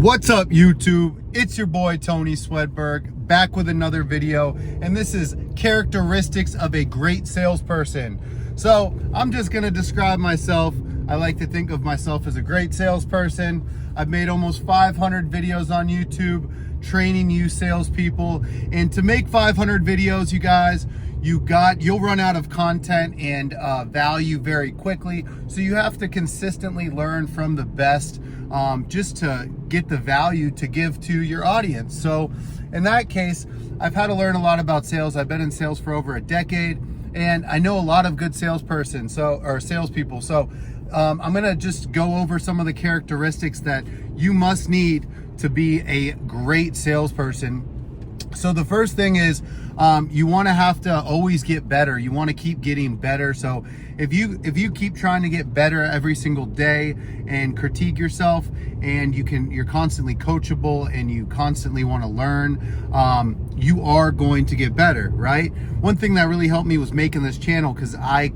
What's up, YouTube? It's your boy Tony Swedberg, back with another video, and this is characteristics of a great salesperson. So I'm just gonna describe myself. I like to think of myself as a great salesperson. I've made almost 500 videos on YouTube training you salespeople, and to make 500 videos, you guys, you'll run out of content and value very quickly. So you have to consistently learn from the best, just to get the value to give to your audience. So in that case, I've had to learn a lot about sales. I've been in sales for over a decade, and I know a lot of good salespeople. So I'm gonna just go over some of the characteristics that you must need to be a great salesperson. So the first thing is, you want to have to always get better. You want to keep getting better. So if you keep trying to get better every single day and critique yourself, and you're constantly coachable and you constantly want to learn, you are going to get better, right? One thing that really helped me was making this channel, because I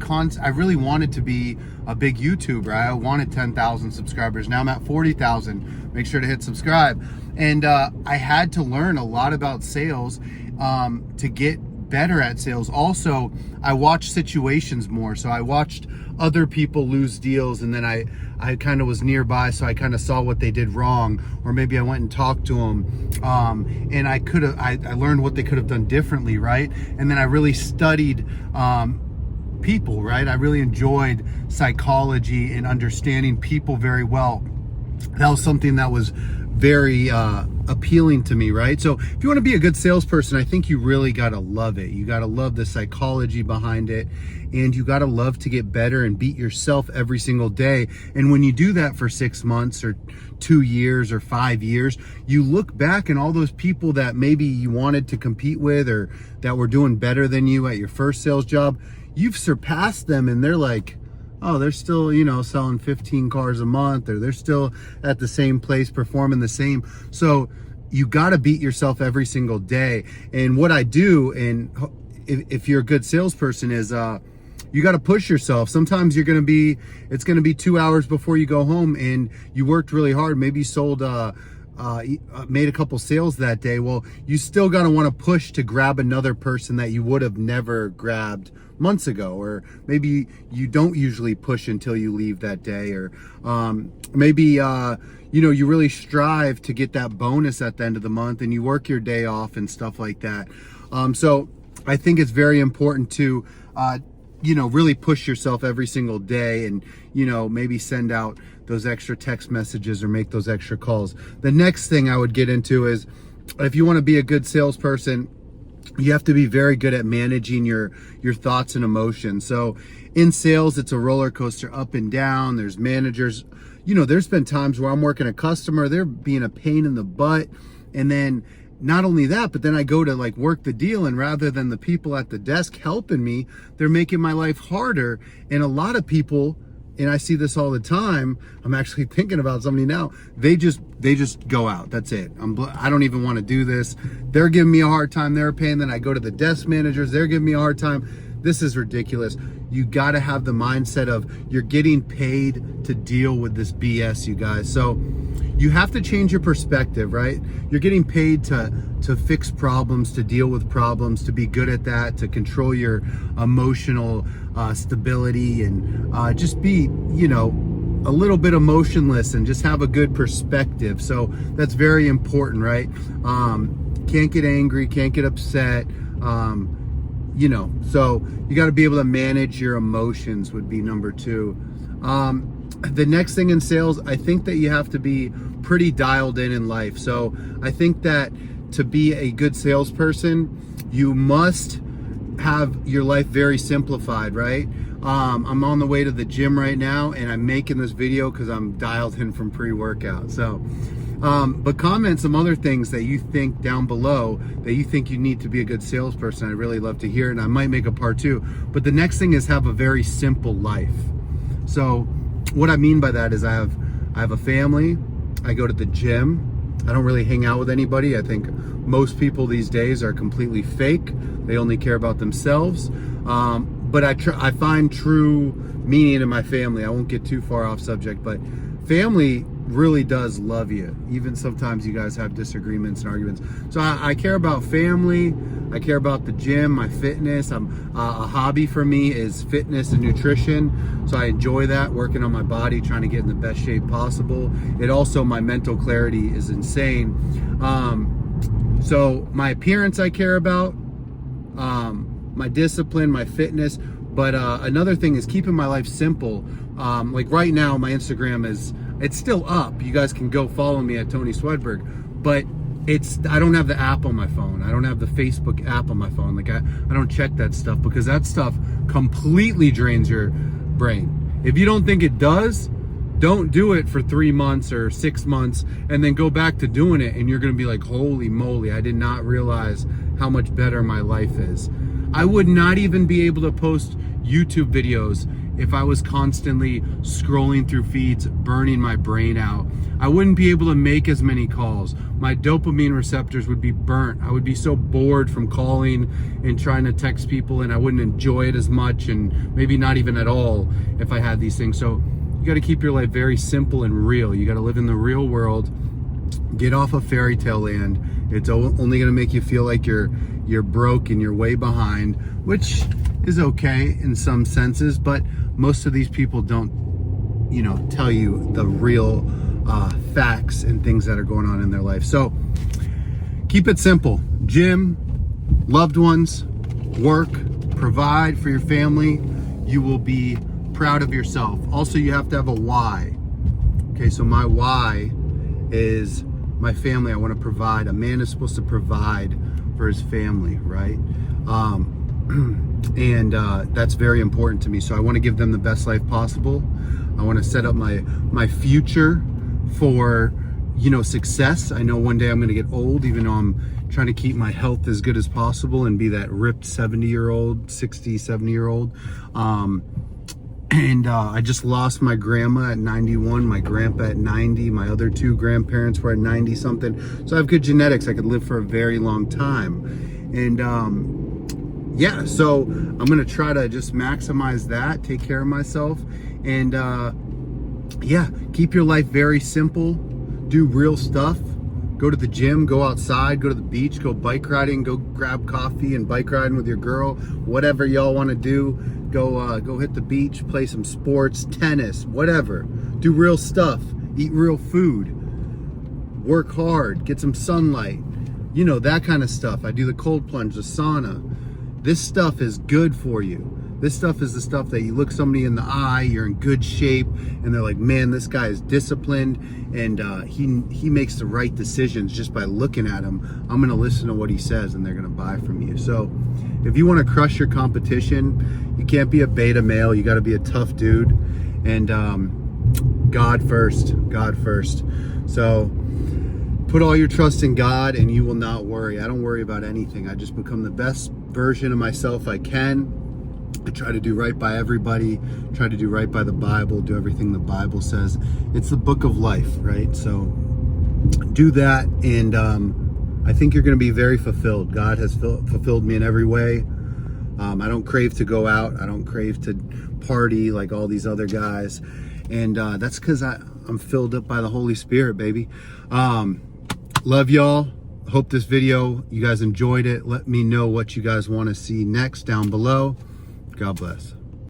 really wanted to be a big YouTuber. I wanted 10,000 subscribers. Now I'm at 40,000. Make sure to hit subscribe. And I had to learn a lot about sales to get better at sales. Also, I watched situations more. So I watched other people lose deals, and then I kind of was nearby, so I kind of saw what they did wrong, or maybe I went and talked to them, and I learned what they could have done differently, right? And then I really studied people, right? I really enjoyed psychology and understanding people very well. That was something that was very appealing to me, right? So if you want to be a good salesperson, I think you really got to love it. You got to love the psychology behind it, and you got to love to get better and beat yourself every single day. And when you do that for 6 months or 2 years or 5 years, you look back and all those people that maybe you wanted to compete with, or that were doing better than you at your first sales job, you've surpassed them, and they're like, oh, they're still, selling 15 cars a month, or they're still at the same place performing the same. So you got to beat yourself every single day. And what I do, and if you're a good salesperson, is you got to push yourself. Sometimes it's going to be 2 hours before you go home, and you worked really hard. Maybe you sold made a couple sales that day. Well, you still got to want to push to grab another person that you would have never grabbed months ago, or maybe you don't usually push until you leave that day, or maybe you really strive to get that bonus at the end of the month, and you work your day off and stuff like that. So I think it's very important to really push yourself every single day, and maybe send out those extra text messages or make those extra calls. The next thing I would get into is, if you want to be a good salesperson, you have to be very good at managing your thoughts and emotions. So in sales, it's a roller coaster, up and down. There's managers, there's been times where I'm working a customer, they're being a pain in the butt. And then not only that, but then I go to work the deal, and rather than the people at the desk helping me, they're making my life harder. And a lot of people, and I see this all the time, I'm actually thinking about somebody now, they just go out. That's it. I don't even want to do this. They're giving me a hard time. They're a pain. Then I go to the desk managers. They're giving me a hard time. This is ridiculous. You got to have the mindset of, you're getting paid to deal with this BS, you guys. So you have to change your perspective, right? You're getting paid to fix problems, to deal with problems, to be good at that, to control your emotional stability, and just be, a little bit emotionless, and just have a good perspective. So that's very important, right? Can't get angry, can't get upset. So you got to be able to manage your emotions, would be number 2. The next thing in sales, I think that you have to be pretty dialed in life. So I think that to be a good salesperson, you must have your life very simplified, right? I'm on the way to the gym right now, and I'm making this video because I'm dialed in from pre-workout. So but comment some other things that you think down below that you think you need to be a good salesperson. I'd really love to hear it, and I might make a part 2. But the next thing is, have a very simple life. So what I mean by that is, I have a family. I go to the gym. I don't really hang out with anybody. I think most people these days are completely fake. They only care about themselves. But I find true meaning in my family. I won't get too far off subject, but family really does love you. Even sometimes you guys have disagreements and arguments. So I care about family. I care about the gym, my fitness. A hobby for me is fitness and nutrition. So I enjoy that, working on my body, trying to get in the best shape possible. It also, my mental clarity is insane. So my appearance I care about, my discipline, my fitness. But another thing is keeping my life simple. Like right now, my Instagram it's still up. You guys can go follow me at Tony Swedberg, but I don't have the app on my phone. I don't have the Facebook app on my phone. Like I don't check that stuff because that stuff completely drains your brain. If you don't think it does, don't do it for 3 months or 6 months and then go back to doing it. And you're going to be like, holy moly, I did not realize how much better my life is. I would not even be able to post YouTube videos if I was constantly scrolling through feeds, burning my brain out. I wouldn't be able to make as many calls. My dopamine receptors would be burnt. I would be so bored from calling and trying to text people, and I wouldn't enjoy it as much, and maybe not even at all if I had these things. So you got to keep your life very simple and real. You got to live in the real world. Get off of fairy tale land. It's only going to make you feel like you're broke and you're way behind, which is okay in some senses, but most of these people don't, tell you the real facts and things that are going on in their life. So keep it simple. Gym, loved ones, work, provide for your family. You will be proud of yourself. Also, you have to have a why. Okay, so my why is my family. I want to provide. A man is supposed to provide for his family, right? And that's very important to me. So I want to give them the best life possible. I want to set up my future for, success. I know one day I'm going to get old, even though I'm trying to keep my health as good as possible and be that ripped 70-year-old, 60, 70-year-old. And I just lost my grandma at 91, my grandpa at 90, my other 2 grandparents were at 90 something. So I have good genetics. I could live for a very long time. And yeah, so I'm going to try to just maximize that, take care of myself, and yeah, keep your life very simple. Do real stuff. Go to the gym, go outside, go to the beach, go bike riding, go grab coffee and bike riding with your girl, whatever y'all want to do. Go hit the beach, play some sports, tennis, whatever. Do real stuff. Eat real food. Work hard. Get some sunlight. That kind of stuff. I do the cold plunge, the sauna. This stuff is good for you. This stuff is the stuff that you look somebody in the eye, you're in good shape, and they're like, man, this guy is disciplined, and he makes the right decisions just by looking at him. I'm going to listen to what he says, and they're going to buy from you. So if you want to crush your competition, you can't be a beta male. You got to be a tough dude, and God first. So put all your trust in God, and you will not worry. I don't worry about anything. I just become the best version of myself I can. I try to do right by everybody, try to do right by the Bible, do everything the Bible says. It's the book of life, right? So do that, and I think you're going to be very fulfilled. God has fulfilled me in every way. I don't crave to go out. I don't crave to party like all these other guys. And that's because I'm filled up by the Holy Spirit, baby. Love y'all. Hope this video, you guys enjoyed it. Let me know what you guys want to see next down below. God bless.